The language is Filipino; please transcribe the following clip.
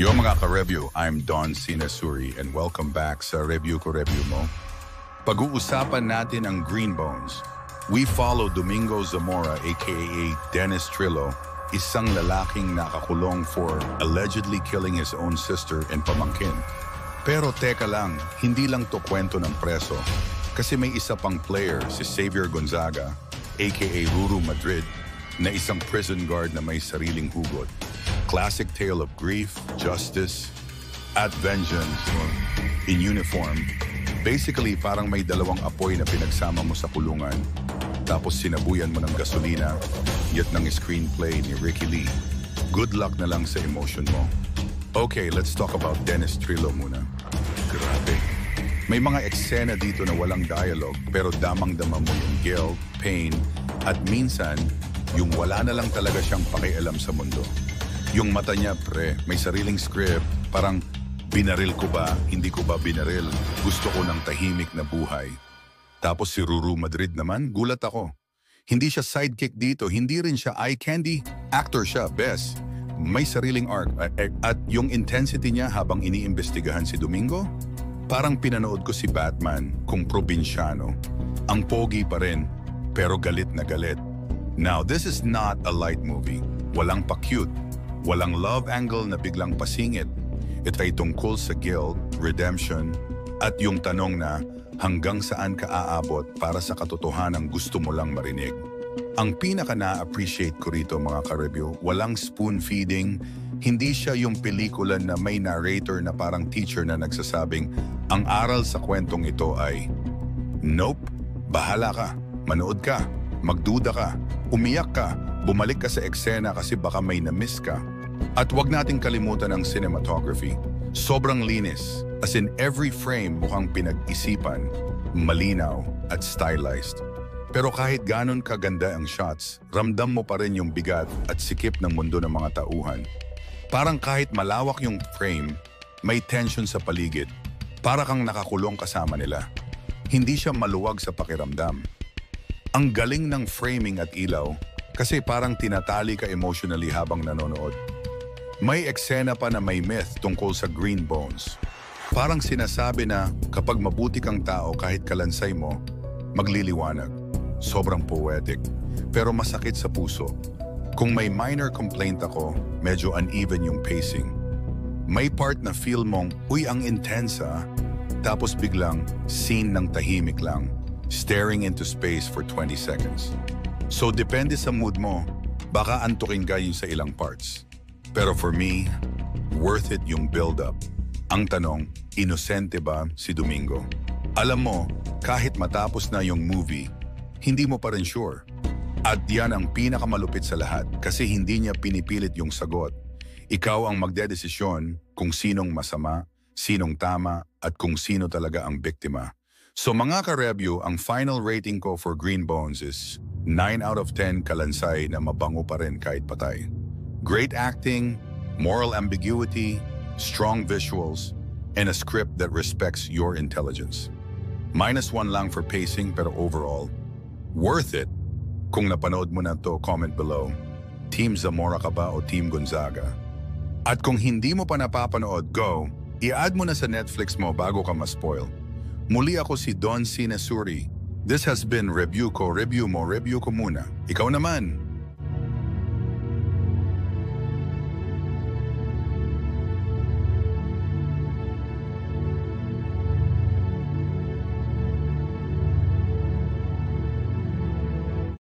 Yo mga ka-review, I'm Don Sinasuri and welcome back sa Review Ko Review Mo. Pag-uusapan natin ang Green Bones. We follow Domingo Zamora aka Dennis Trillo, isang lalaking nakakulong for allegedly killing his own sister and pamangkin. Pero teka lang, hindi lang to kwento ng preso kasi may isa pang player, si Xavier Gonzaga aka Ruru Madrid, na isang prison guard na may sariling hugot. Classic tale of grief, justice, at vengeance in uniform. Basically, parang may dalawang apoy na pinagsama mo sa kulungan, tapos sinabuyan mo ng gasolina, yet ng screenplay ni Ricky Lee. Good luck na lang sa emotion mo. Okay, let's talk about Dennis Trillo muna. Grabe. May mga eksena dito na walang dialogue, pero damang-dama mo yung guilt, pain, at minsan, yung wala na lang talaga siyang pakialam sa mundo. Yung mata niya, pre, may sariling script, parang binaril ko ba, hindi ko ba binaril, gusto ko ng tahimik na buhay. Tapos si Ruru Madrid naman, gulat ako. Hindi siya sidekick dito, hindi rin siya eye candy, actor siya, best. May sariling arc at yung intensity niya habang iniimbestigahan si Domingo, parang pinanood ko si Batman kung probinsyano. Ang pogi pa rin, pero galit na galit. Now, this is not a light movie. Walang pa-cute. Walang love angle na biglang pasingit. Ito ay tungkol sa guilt, redemption, at yung tanong na hanggang saan ka aabot para sa katotohanang gusto mo lang marinig. Ang pinaka na-appreciate ko rito mga ka-review, walang spoon-feeding, hindi siya yung pelikula na may narrator na parang teacher na nagsasabing, ang aral sa kwentong ito ay, nope, bahala ka, manood ka, magduda ka, umiyak ka, bumalik ka sa eksena kasi baka may na-miss ka. At wag nating kalimutan ang cinematography. Sobrang linis, as in every frame mukhang pinag-isipan, malinaw at stylized. Pero kahit ganon kaganda ang shots, ramdam mo pa rin yung bigat at sikip ng mundo ng mga tauhan. Parang kahit malawak yung frame, may tension sa paligid. Para kang nakakulong kasama nila. Hindi siya maluwag sa pakiramdam. Ang galing ng framing at ilaw, kasi parang tinatali ka emotionally habang nanonood. May eksena pa na may myth tungkol sa Green Bones. Parang sinasabi na kapag mabuti kang tao kahit kalansay mo, magliliwanag. Sobrang poetic, pero masakit sa puso. Kung may minor complaint ako, medyo uneven yung pacing. May part na feel mong, uy ang intensa, tapos biglang scene ng tahimik lang, staring into space for 20 seconds. So depende sa mood mo, baka antukin ka yung sa ilang parts. Pero for me, worth it yung build-up. Ang tanong, inosente ba si Domingo? Alam mo, kahit matapos na yung movie, hindi mo pa rin sure. At yan ang pinakamalupit sa lahat kasi hindi niya pinipilit yung sagot. Ikaw ang magdedesisyon kung sinong masama, sinong tama, at kung sino talaga ang biktima. So mga ka-review, ang final rating ko for Green Bones is 9 out of 10 kalansay na mabango pa rin kahit patay. Great acting, moral ambiguity, strong visuals, and a script that respects your intelligence. -1 lang for pacing pero overall, worth it. Kung napanood mo na to, comment below. Team Zamora ka ba o Team Gonzaga? At kung hindi mo pa napapanood, go! I-add mo na sa Netflix mo bago ka ma-spoil. Muli ako si Don Sinasuri. This has been Review Ko, Review Mo, Review Ko muna. Ikaw naman!